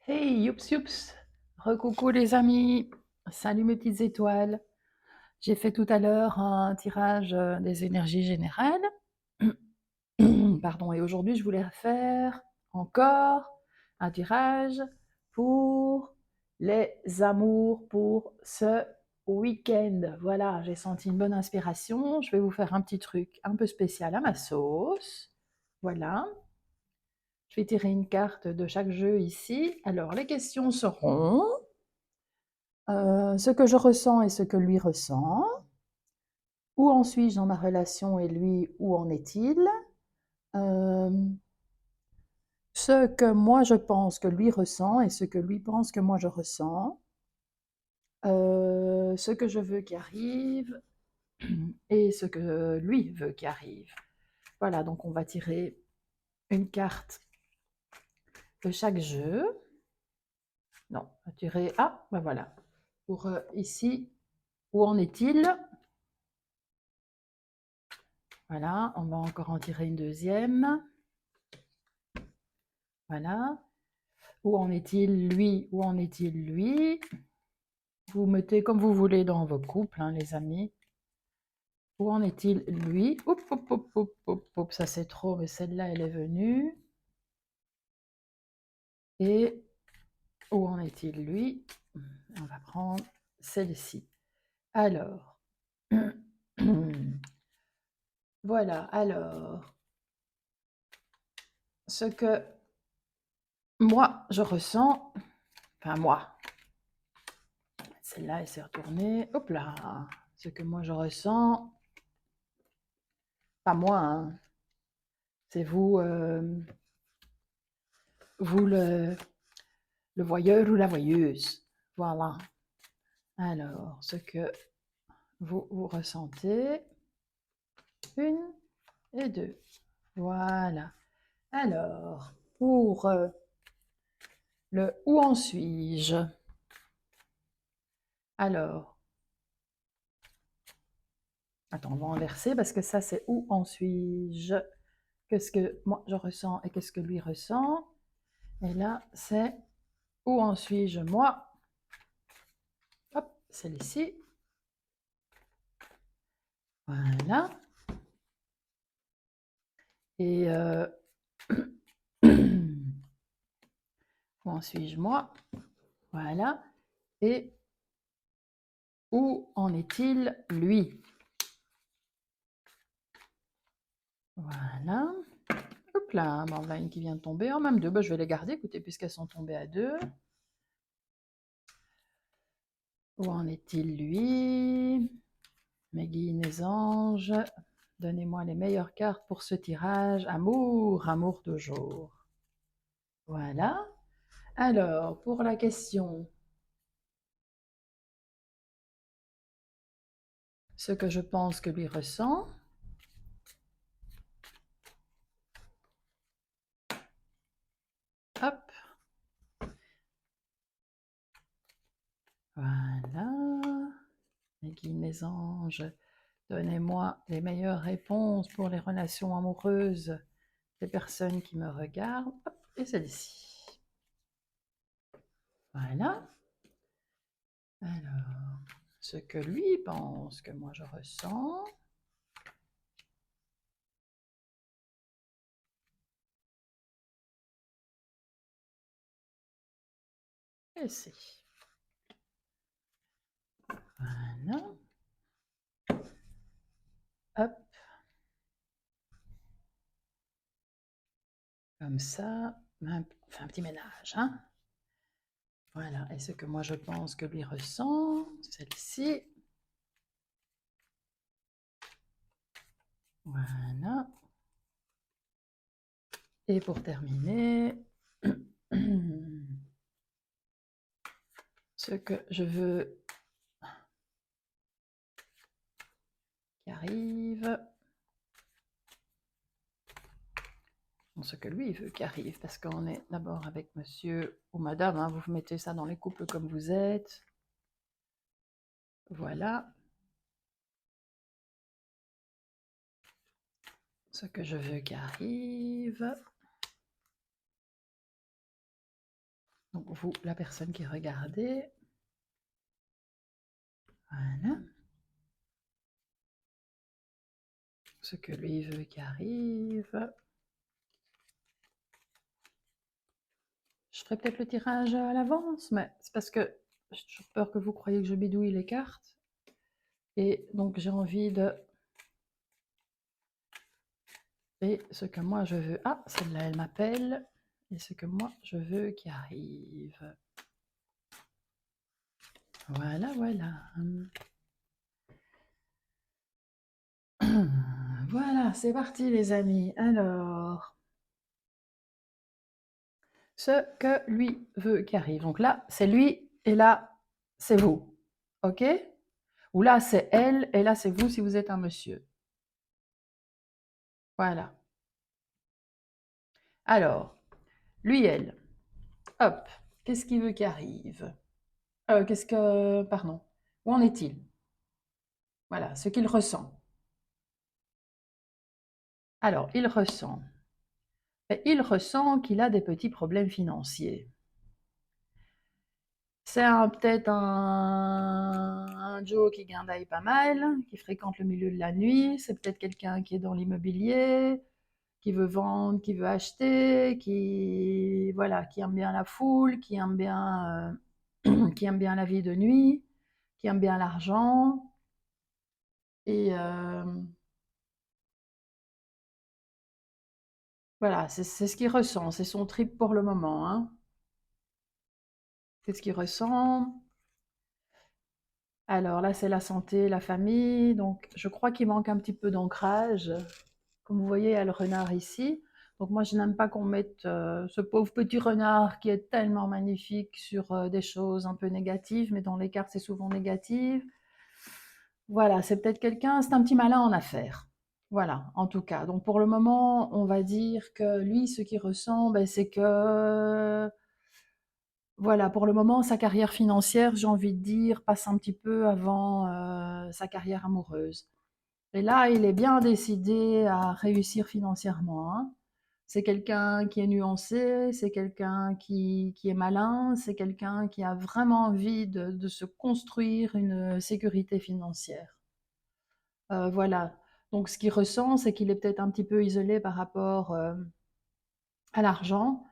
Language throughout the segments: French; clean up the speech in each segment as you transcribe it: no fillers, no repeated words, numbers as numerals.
Hey, youps, youps. Recoucou les amis. Salut mes petites étoiles. J'ai fait tout à l'heure un tirage des énergies générales. Pardon, et aujourd'hui je voulais faire encore un tirage pour les amours pour ce week-end. Voilà, j'ai senti une bonne inspiration. Je vais vous faire un petit truc un peu spécial à ma sauce. Voilà. Je vais tirer une carte de chaque jeu ici. Alors, les questions seront ce que je ressens et ce que lui ressent. Où en suis-je dans ma relation et lui, où en est-il? Euh, Ce que moi je pense que lui ressent et ce que lui pense que moi je ressens. Ce que je veux qui arrive et ce que lui veut qui arrive. Voilà, donc on va tirer une carte de chaque jeu. Non, on va tirer... Ah, ben voilà. Pour ici, où en est-il? Voilà, on va encore en tirer une deuxième. Voilà. Où en est-il lui? Où en est-il lui? Vous mettez comme vous voulez dans vos couples, hein, les amis. Où en est-il lui? Oup, oup, oup, oup, oup, oup, ça c'est trop, mais celle-là, elle est venue. Et où en est-il lui? On va prendre celle-ci. Alors, voilà, alors, ce que moi je ressens, enfin moi, celle-là, elle s'est retournée, hop là, ce que moi je ressens, pas moi, hein, c'est vous, vous le voyeur ou la voyeuse. Voilà. Alors, ce que vous ressentez, une et deux. Voilà. Alors, pour le où en suis-je? Alors, attends, on va inverser parce que ça, c'est où en suis-je? Qu'est-ce que moi je ressens et qu'est-ce que lui ressent? Et là, c'est où en suis-je moi? Hop, celle-ci. Voilà. Et où en suis-je moi? Voilà. Et où en est-il lui? Voilà. Hop là, bon, là une qui vient de tomber. En même deux, bah, je vais les garder, écoutez, puisqu'elles sont tombées à deux. Où en est-il lui? Mes guides, mes anges, donnez-moi les meilleures cartes pour ce tirage. Amour, amour de jour. Voilà. Alors, pour la question, ce que je pense que lui ressent. Hop. Voilà. Mes guides, mes anges, donnez-moi les meilleures réponses pour les relations amoureuses des personnes qui me regardent. Hop, et celle-ci. Voilà. Alors, ce que lui pense que moi je ressens. Et c'est. Voilà. Hop. Comme ça. On fait un petit ménage, hein. Voilà. Et ce que moi je pense que lui ressent, celle-ci. Voilà. Et pour terminer, ce que je veux qui arrive. Ce que lui veut qui arrive, parce qu'on est d'abord avec monsieur ou madame, hein, vous mettez ça dans les couples comme vous êtes. Voilà. Ce que je veux qui arrive. Donc vous, la personne qui regardait, voilà, ce que lui veut qui arrive. Je ferai peut-être le tirage à l'avance, mais c'est parce que j'ai toujours peur que vous croyiez que je bidouille les cartes. Et donc j'ai envie de... Et ce que moi je veux... Ah, celle-là, elle m'appelle. Et ce que moi je veux qui arrive. Voilà, voilà. Voilà, c'est parti les amis. Alors, ce que lui veut qui arrive. Donc là, c'est lui et là, c'est vous. OK? Ou là, c'est elle et là, c'est vous si vous êtes un monsieur. Voilà. Alors, lui, elle. Hop. Qu'est-ce qu'il veut qui arrive? Qu'est-ce que... Pardon. Où en est-il? Voilà, ce qu'il ressent. Alors, il ressent qu'il a des petits problèmes financiers. C'est peut-être un Joe qui guindaille pas mal, qui fréquente le milieu de la nuit. C'est peut-être quelqu'un qui est dans l'immobilier, qui veut vendre, qui veut acheter, qui, voilà, qui aime bien la foule, qui aime bien la vie de nuit, qui aime bien l'argent. Et voilà, c'est ce qu'il ressent. C'est son trip pour le moment, hein. C'est ce qu'il ressent. Alors là, c'est la santé, la famille. Donc, je crois qu'il manque un petit peu d'ancrage. Comme vous voyez, il y a le renard ici. Donc moi, je n'aime pas qu'on mette ce pauvre petit renard qui est tellement magnifique sur des choses un peu négatives, mais dans les cartes, c'est souvent négatif. Voilà, c'est peut-être quelqu'un, c'est un petit malin en affaires. Voilà, en tout cas. Donc pour le moment, on va dire que lui, ce qu'il ressent, ben, c'est que, voilà, pour le moment, sa carrière financière, j'ai envie de dire, passe un petit peu avant sa carrière amoureuse. Et là, il est bien décidé à réussir financièrement, hein. C'est quelqu'un qui est nuancé, c'est quelqu'un qui est malin, c'est quelqu'un qui a vraiment envie de se construire une sécurité financière. Voilà. Donc, ce qu'il ressent, c'est qu'il est peut-être un petit peu isolé par rapport à l'argent.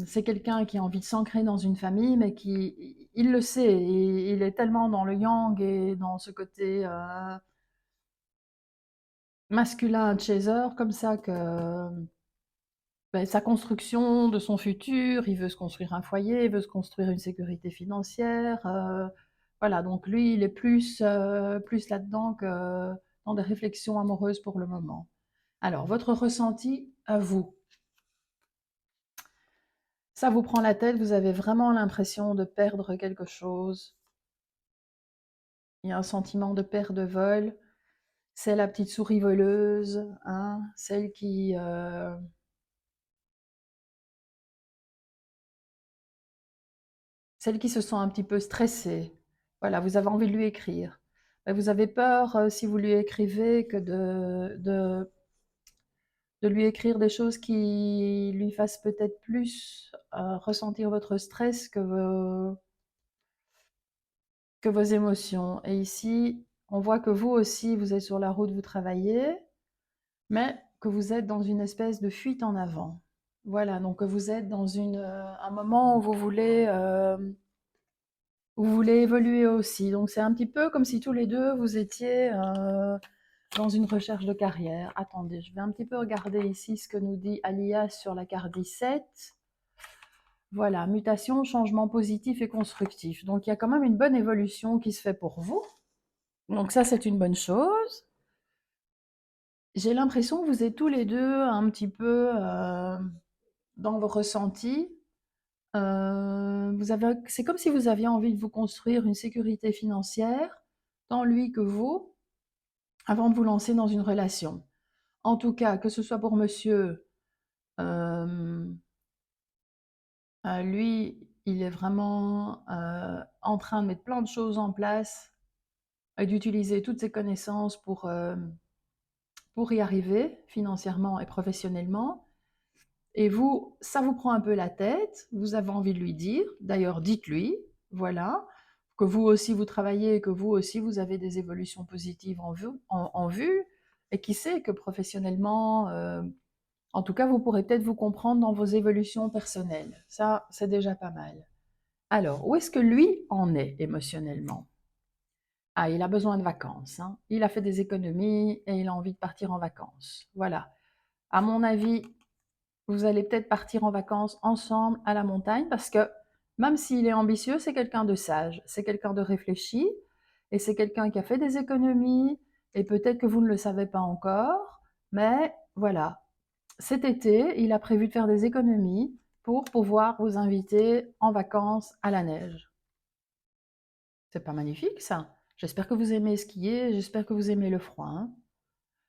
C'est quelqu'un qui a envie de s'ancrer dans une famille, mais qui, il le sait, et il est tellement dans le yang et dans ce côté masculin chaser comme ça que ben, sa construction de son futur, il veut se construire un foyer, il veut se construire une sécurité financière. Voilà, donc lui, il est plus là-dedans que dans des réflexions amoureuses pour le moment. Alors, votre ressenti à vous, ça vous prend la tête, vous avez vraiment l'impression de perdre quelque chose. Il y a un sentiment de perte de vol. C'est la petite souris voleuse, hein, celle qui se sent un petit peu stressée. Voilà, vous avez envie de lui écrire. Mais vous avez peur, si vous lui écrivez, que de lui écrire des choses qui lui fassent peut-être plus ressentir votre stress que vos émotions. Et ici, on voit que vous aussi, vous êtes sur la route, vous travaillez, mais que vous êtes dans une espèce de fuite en avant. Voilà, donc que vous êtes dans un moment où vous voulez évoluer aussi. Donc c'est un petit peu comme si tous les deux, vous étiez dans une recherche de carrière. Attendez, je vais un petit peu regarder ici ce que nous dit Alias sur la carte 17. Voilà, mutation, changement positif et constructif. Donc il y a quand même une bonne évolution qui se fait pour vous. Donc ça, c'est une bonne chose. J'ai l'impression que vous êtes tous les deux un petit peu dans vos ressentis. C'est comme si vous aviez envie de vous construire une sécurité financière, tant lui que vous, avant de vous lancer dans une relation. En tout cas, que ce soit pour monsieur, euh, lui, il est vraiment en train de mettre plein de choses en place et d'utiliser toutes ses connaissances pour y arriver financièrement et professionnellement. Et vous, ça vous prend un peu la tête, vous avez envie de lui dire, d'ailleurs dites-lui, voilà, que vous aussi vous travaillez et que vous aussi vous avez des évolutions positives en vue, et qui sait que professionnellement, en tout cas, vous pourrez peut-être vous comprendre dans vos évolutions personnelles. Ça, c'est déjà pas mal. Alors, où est-ce que lui en est émotionnellement? Ah, il a besoin de vacances, hein. Il a fait des économies et il a envie de partir en vacances. Voilà. À mon avis, vous allez peut-être partir en vacances ensemble à la montagne parce que même s'il est ambitieux, c'est quelqu'un de sage, c'est quelqu'un de réfléchi et c'est quelqu'un qui a fait des économies et peut-être que vous ne le savez pas encore, mais voilà. Cet été, il a prévu de faire des économies pour pouvoir vous inviter en vacances à la neige. C'est pas magnifique ça? J'espère que vous aimez skier, j'espère que vous aimez le froid, hein.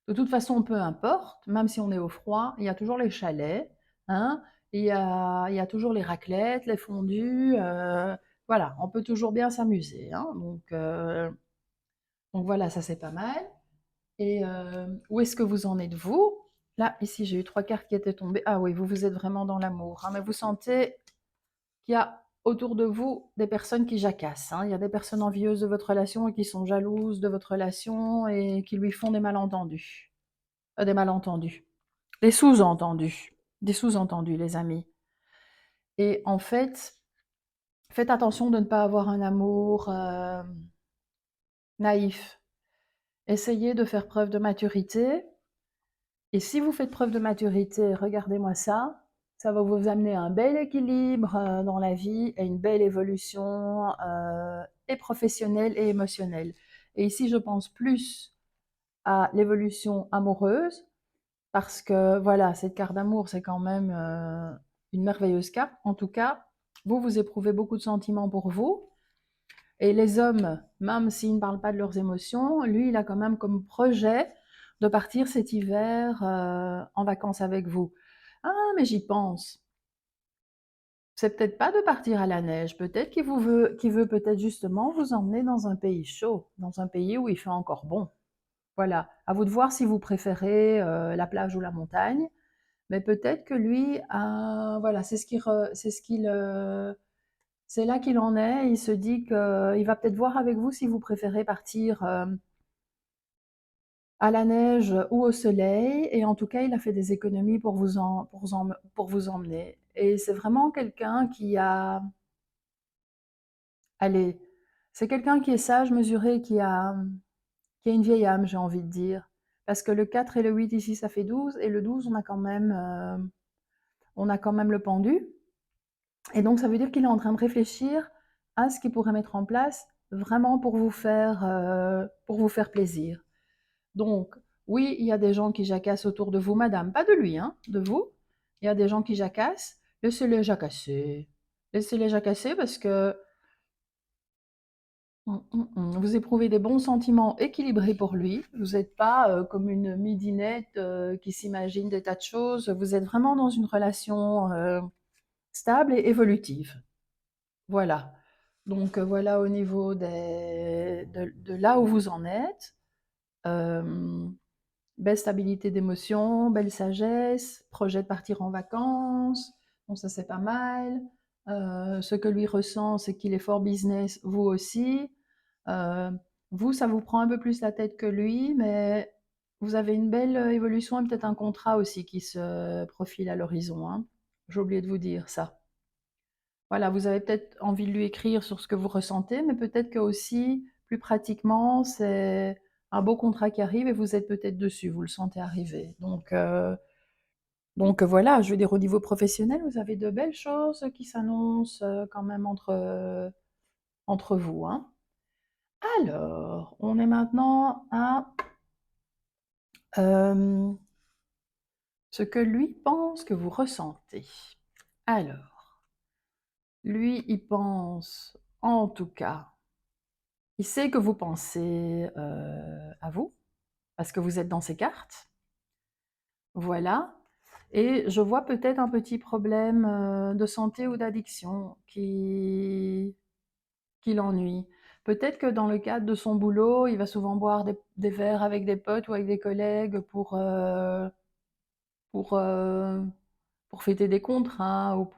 De toute façon, peu importe, même si on est au froid, il y a toujours les chalets, hein, il y a toujours les raclettes, les fondues, voilà, on peut toujours bien s'amuser, hein, donc voilà, ça c'est pas mal. Et où est-ce que vous en êtes vous? Là, ici, j'ai eu 3 cartes qui étaient tombées. Ah oui, vous êtes vraiment dans l'amour, hein, mais vous sentez qu'il y a autour de vous des personnes qui jacassent, hein. Il y a des personnes envieuses de votre relation et qui sont jalouses de votre relation et qui lui font des malentendus. Des malentendus. Des sous-entendus. Des sous-entendus, les amis. Et en fait, faites attention de ne pas avoir un amour naïf. Essayez de faire preuve de maturité. Et si vous faites preuve de maturité, regardez-moi ça va vous amener à un bel équilibre dans la vie et une belle évolution et professionnelle et émotionnelle. Et ici, je pense plus à l'évolution amoureuse, parce que voilà, cette carte d'amour, c'est quand même une merveilleuse carte. En tout cas, vous éprouvez beaucoup de sentiments pour vous. Et les hommes, même s'ils ne parlent pas de leurs émotions, lui, il a quand même comme projet de partir cet hiver en vacances avec vous. Ah, mais j'y pense. C'est peut-être pas de partir à la neige. Peut-être qu'il veut peut-être justement vous emmener dans un pays chaud, dans un pays où il fait encore bon. Voilà. À vous de voir si vous préférez la plage ou la montagne. Mais peut-être que lui, voilà, c'est là qu'il en est. Il se dit qu'il va peut-être voir avec vous si vous préférez partir à la neige ou au soleil. Et en tout cas, il a fait des économies pour vous emmener. Et c'est vraiment quelqu'un allez, c'est quelqu'un qui est sage, mesuré, qui a une vieille âme, j'ai envie de dire. Parce que le 4 et le 8 ici, ça fait 12. Et le 12, on a quand même le pendu. Et donc, ça veut dire qu'il est en train de réfléchir à ce qu'il pourrait mettre en place vraiment pour vous faire plaisir. Donc, oui, il y a des gens qui jacassent autour de vous, madame, pas de lui, hein, de vous. Il y a des gens qui jacassent. Laissez-les jacasser. Laissez-les jacasser parce que vous éprouvez des bons sentiments équilibrés pour lui. Vous n'êtes pas comme une midinette qui s'imagine des tas de choses. Vous êtes vraiment dans une relation stable et évolutive. Voilà. Donc voilà au niveau de là où vous en êtes. Belle stabilité d'émotion, belle sagesse, projet de partir en vacances. Bon, ça c'est pas mal. Ce que lui ressent, c'est qu'il est fort business, vous aussi. Euh, Vous, ça vous prend un peu plus la tête que lui, mais vous avez une belle évolution et peut-être un contrat aussi qui se profile à l'horizon, hein. J'ai oublié de vous dire ça. Voilà, vous avez peut-être envie de lui écrire sur ce que vous ressentez, mais peut-être que aussi, plus pratiquement, c'est un beau contrat qui arrive et vous êtes peut-être dessus, vous le sentez arriver. Donc voilà, je veux dire, au niveau professionnel, vous avez de belles choses qui s'annoncent quand même entre vous, hein. Alors, on est maintenant à euh, ce que lui pense que vous ressentez. Alors, lui, il pense, en tout cas, il sait que vous pensez à vous, parce que vous êtes dans ses cartes. Voilà. Et je vois peut-être un petit problème de santé ou d'addiction qui l'ennuie. Peut-être que dans le cadre de son boulot, il va souvent boire des verres avec des potes ou avec des collègues pour pour fêter des contrats ou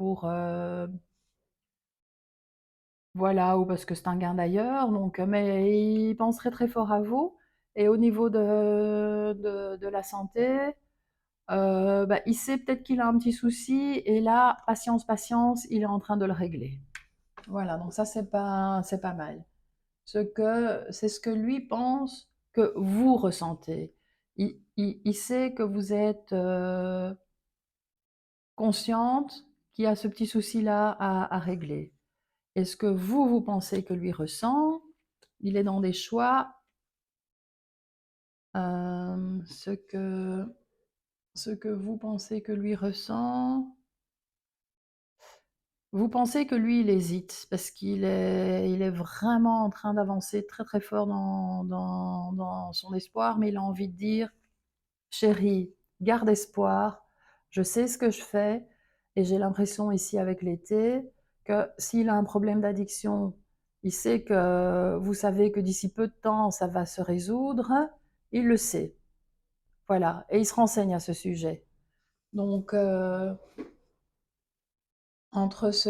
voilà, ou parce que c'est un gain d'ailleurs, donc mais il pense très, très fort à vous et au niveau de la santé, bah, il sait peut-être qu'il a un petit souci et là, patience, patience, il est en train de le régler. Voilà, donc ça, c'est pas mal. C'est ce que lui pense que vous ressentez. Il sait que vous êtes consciente qu'il y a ce petit souci-là à régler. Et ce que vous pensez que lui ressent, il est dans des choix. euh, ce que, ce que vous pensez que lui ressent, vous pensez que lui, il hésite parce il est vraiment en train d'avancer très très fort dans son espoir, mais il a envie de dire, chérie, garde espoir, je sais ce que je fais et j'ai l'impression ici avec l'été que s'il a un problème d'addiction, il sait que vous savez que d'ici peu de temps, ça va se résoudre, il le sait. Voilà, et il se renseigne à ce sujet. Donc, entre ce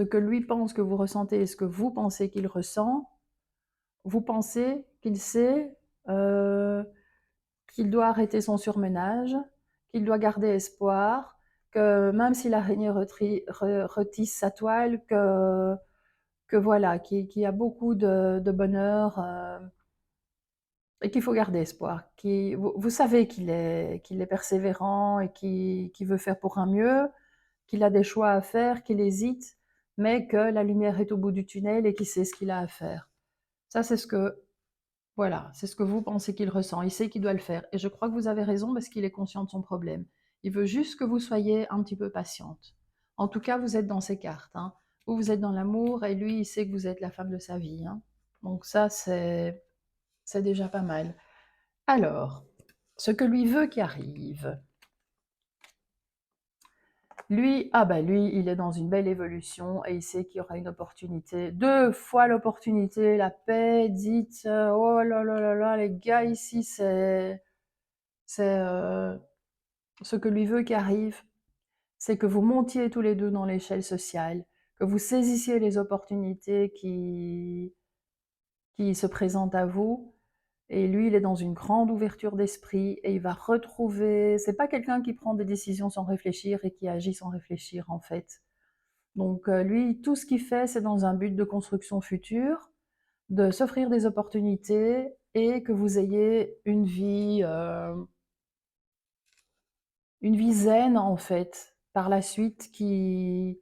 que lui pense que vous ressentez et ce que vous pensez qu'il ressent, vous pensez qu'il sait qu'il doit arrêter son surmenage, qu'il doit garder espoir, que même si l'araignée retisse sa toile, que voilà, qu'il y a beaucoup de bonheur et qu'il faut garder espoir. Vous savez qu'il est persévérant et qu'il veut faire pour un mieux, qu'il a des choix à faire, qu'il hésite, mais que la lumière est au bout du tunnel et qu'il sait ce qu'il a à faire. Ça, c'est ce que voilà, c'est ce que vous pensez qu'il ressent. Il sait qu'il doit le faire. Et je crois que vous avez raison parce qu'il est conscient de son problème. Il veut juste que vous soyez un petit peu patiente. En tout cas, vous êtes dans ses cartes, hein. Vous êtes dans l'amour et lui, il sait que vous êtes la femme de sa vie, hein. Donc ça, c'est déjà pas mal. Alors, ce que lui veut qui arrive. Lui, ah bah lui, il est dans une belle évolution et il sait qu'il y aura une opportunité. Deux fois l'opportunité, la paix, dites, oh là là là là, les gars ici, c'est ce que lui veut qui arrive, c'est que vous montiez tous les deux dans l'échelle sociale, que vous saisissiez les opportunités qui se présentent à vous. Et lui, il est dans une grande ouverture d'esprit et il va retrouver. C'est pas quelqu'un qui prend des décisions sans réfléchir et qui agit sans réfléchir en fait. Donc lui, tout ce qu'il fait, c'est dans un but de construction future, de s'offrir des opportunités et que vous ayez une vie zen en fait, par la suite, il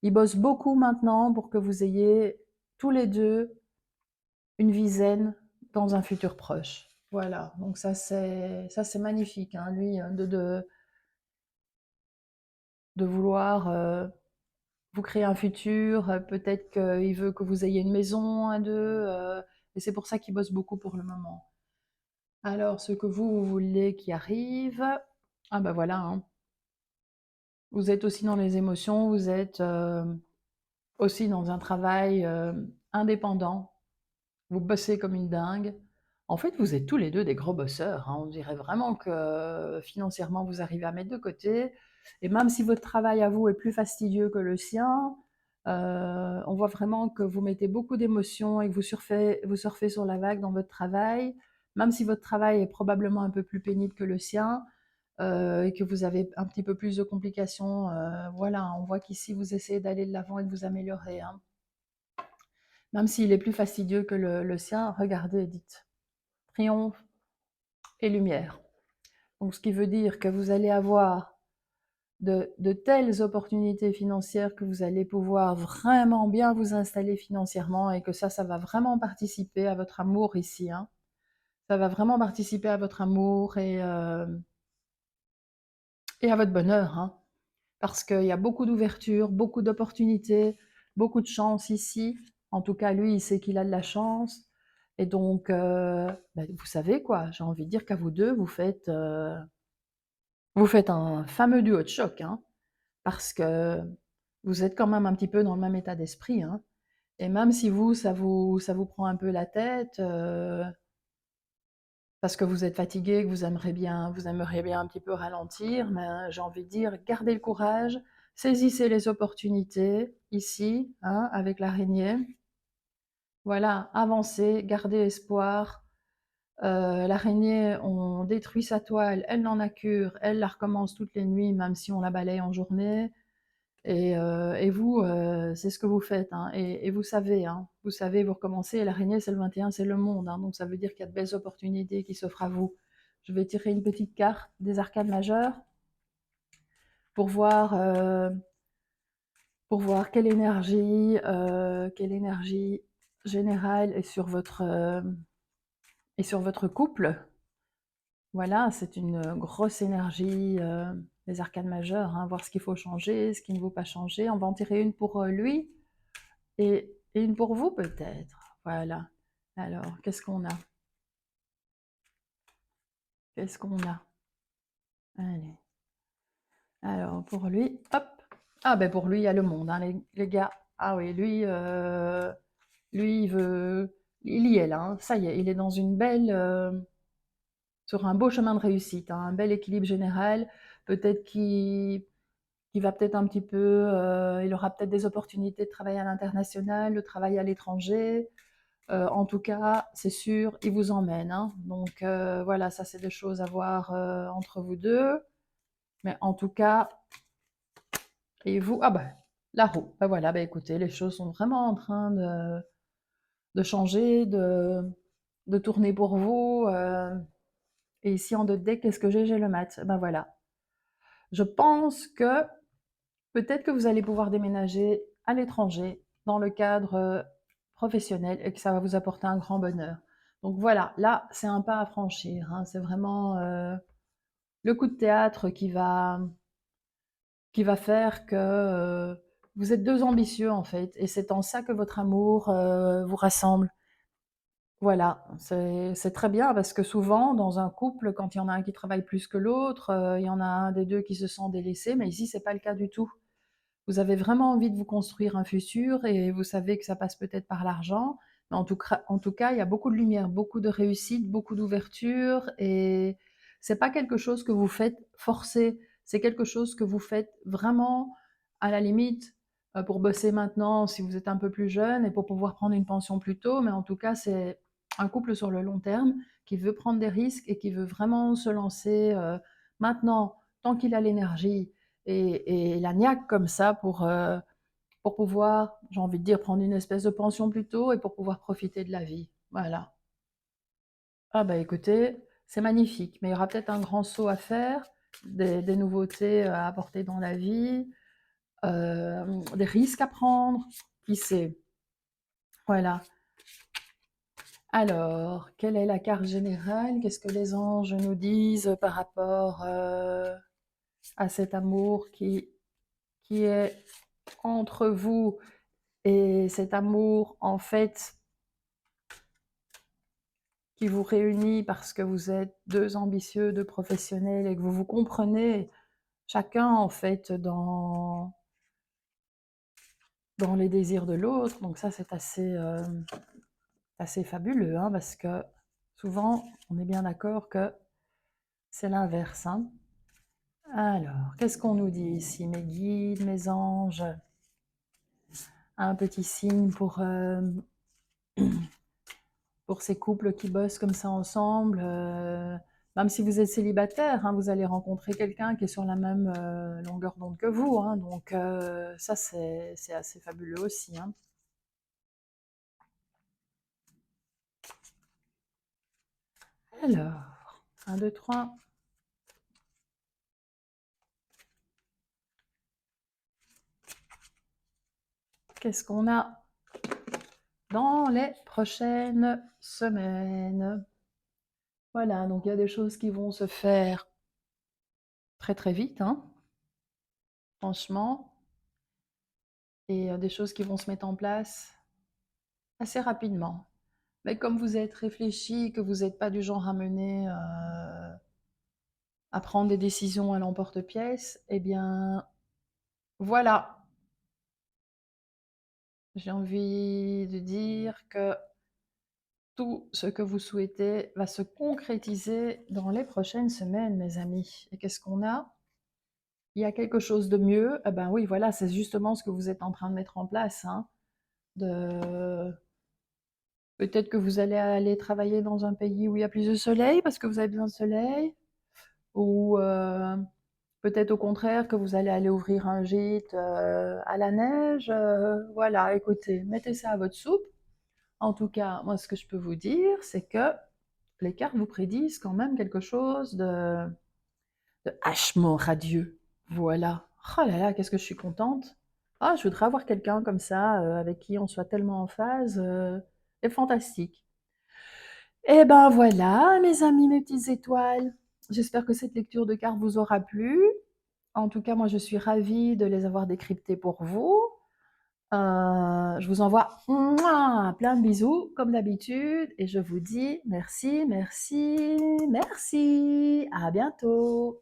bosse beaucoup maintenant pour que vous ayez tous les deux une vie zen dans un futur proche. Voilà, donc ça c'est magnifique, hein, lui, de vouloir vous créer un futur, peut-être qu'il veut que vous ayez une maison à deux, et c'est pour ça qu'il bosse beaucoup pour le moment. Alors, ce que vous voulez qui arrive, ah ben voilà, hein. Vous êtes aussi dans les émotions, vous êtes aussi dans un travail indépendant, vous bossez comme une dingue. En fait, vous êtes tous les deux des gros bosseurs, hein. On dirait vraiment que financièrement, vous arrivez à mettre de côté. Et même si votre travail à vous est plus fastidieux que le sien, on voit vraiment que vous mettez beaucoup d'émotions et que vous surfez sur la vague dans votre travail. Même si votre travail est probablement un peu plus pénible que le sien, et que vous avez un petit peu plus de complications, voilà, on voit qu'ici vous essayez d'aller de l'avant et de vous améliorer, hein. Même s'il est plus fastidieux que le sien, regardez, dites triomphe et lumière. Donc ce qui veut dire que vous allez avoir de telles opportunités financières que vous allez pouvoir vraiment bien vous installer financièrement et que ça va vraiment participer à votre amour ici, hein. Ça va vraiment participer à votre amour et à votre bonheur, hein. Parce qu'il y a beaucoup d'ouverture, beaucoup d'opportunités, beaucoup de chance ici. En tout cas, lui, il sait qu'il a de la chance. Et donc, bah, vous savez quoi, j'ai envie de dire qu'à vous deux, vous faites un fameux duo de choc, hein, parce que vous êtes quand même un petit peu dans le même état d'esprit, hein. Et même si ça vous prend un peu la tête, parce que vous êtes fatigué, que vous aimeriez bien un petit peu ralentir, mais j'ai envie de dire, gardez le courage, saisissez les opportunités ici, hein, avec l'araignée. Voilà, avancez, gardez espoir. L'araignée, on détruit sa toile, elle n'en a cure, elle la recommence toutes les nuits, même si on la balaye en journée. Et vous, c'est ce que vous faites, hein, et vous savez, vous recommencez, et l'araignée, c'est le 21, c'est le monde, hein, donc ça veut dire qu'il y a de belles opportunités qui s'offrent à vous. Je vais tirer une petite carte des arcanes majeures pour voir, quelle énergie générale est sur votre couple. Voilà, c'est une grosse énergie, des arcanes majeures, hein, voir ce qu'il faut changer, ce qui ne vaut pas changer. On va en tirer une pour lui. Et une pour vous peut-être. Voilà. Alors, qu'est-ce qu'on a? Qu'est-ce qu'on a? Allez. Alors, pour lui, hop. Ah ben pour lui, il y a le monde, hein, les gars. Ah oui, lui, il veut... Il y est là, hein. Ça y est, il est dans une belle... sur un beau chemin de réussite, hein, un bel équilibre général. Peut-être qu'il va peut-être un petit peu... il aura peut-être des opportunités de travail à l'international, de travail à l'étranger. En tout cas, c'est sûr, il vous emmène, hein. Donc voilà, ça c'est des choses à voir entre vous deux. Mais en tout cas, et vous, ah ben, la roue. Ben voilà, ben écoutez, les choses sont vraiment en train de changer, de tourner pour vous. Et ici en 2D, qu'est-ce que j'ai? J'ai le mat. Ben voilà. Je pense que peut-être que vous allez pouvoir déménager à l'étranger dans le cadre professionnel et que ça va vous apporter un grand bonheur. Donc voilà, là, c'est un pas à franchir, hein. C'est vraiment le coup de théâtre qui va faire que vous êtes deux ambitieux en fait, et c'est en ça que votre amour vous rassemble. Voilà, c'est très bien parce que souvent, dans un couple, quand il y en a un qui travaille plus que l'autre, il y en a un des deux qui se sent délaissé, mais ici, c'est pas le cas du tout. Vous avez vraiment envie de vous construire un futur et vous savez que ça passe peut-être par l'argent, mais en tout cas, il y a beaucoup de lumière, beaucoup de réussite, beaucoup d'ouverture, et c'est pas quelque chose que vous faites forcer, c'est quelque chose que vous faites vraiment à la limite pour bosser maintenant si vous êtes un peu plus jeune et pour pouvoir prendre une pension plus tôt, mais en tout cas, c'est un couple sur le long terme qui veut prendre des risques et qui veut vraiment se lancer maintenant, tant qu'il a l'énergie et la niaque comme ça pour pouvoir, j'ai envie de dire, prendre une espèce de pension plus tôt et pour pouvoir profiter de la vie. Voilà. Ah bah écoutez, c'est magnifique, mais il y aura peut-être un grand saut à faire, des nouveautés à apporter dans la vie, des risques à prendre, qui sait. Voilà. Alors, quelle est la carte générale? Qu'est-ce que les anges nous disent par rapport à cet amour qui est entre vous? Et cet amour, en fait, qui vous réunit parce que vous êtes deux ambitieux, deux professionnels et que vous vous comprenez chacun, en fait, dans les désirs de l'autre. Donc ça, c'est assez fabuleux, hein, parce que souvent, on est bien d'accord que c'est l'inverse, hein. Alors, qu'est-ce qu'on nous dit ici? Mes guides, mes anges, un petit signe pour ces couples qui bossent comme ça ensemble. Même si vous êtes célibataire, hein, vous allez rencontrer quelqu'un qui est sur la même longueur d'onde que vous, hein, donc ça, c'est assez fabuleux aussi, hein. Alors, 1, 2, 3. Qu'est-ce qu'on a dans les prochaines semaines? Voilà, donc il y a des choses qui vont se faire très très vite, hein, franchement, et des choses qui vont se mettre en place assez rapidement. Mais comme vous êtes réfléchi, que vous n'êtes pas du genre à mener, à prendre des décisions à l'emporte-pièce, eh bien, voilà. J'ai envie de dire que tout ce que vous souhaitez va se concrétiser dans les prochaines semaines, mes amis. Et qu'est-ce qu'on a? Il y a quelque chose de mieux. Eh ben oui, voilà, c'est justement ce que vous êtes en train de mettre en place, hein. Peut-être que vous allez aller travailler dans un pays où il y a plus de soleil parce que vous avez besoin de soleil, ou peut-être au contraire que vous allez aller ouvrir un gîte à la neige. Voilà, écoutez, mettez ça à votre soupe. En tout cas, moi, ce que je peux vous dire, c'est que les cartes vous prédisent quand même quelque chose de hachement radieux. Voilà. Oh là là, qu'est-ce que je suis contente. Ah, je voudrais avoir quelqu'un comme ça, avec qui on soit tellement en phase, et fantastique. Et ben voilà, mes amis, mes petites étoiles. J'espère que cette lecture de cartes vous aura plu. En tout cas, moi, je suis ravie de les avoir décryptées pour vous. Je vous envoie mouah, plein de bisous, comme d'habitude, et je vous dis merci, merci, merci. À bientôt.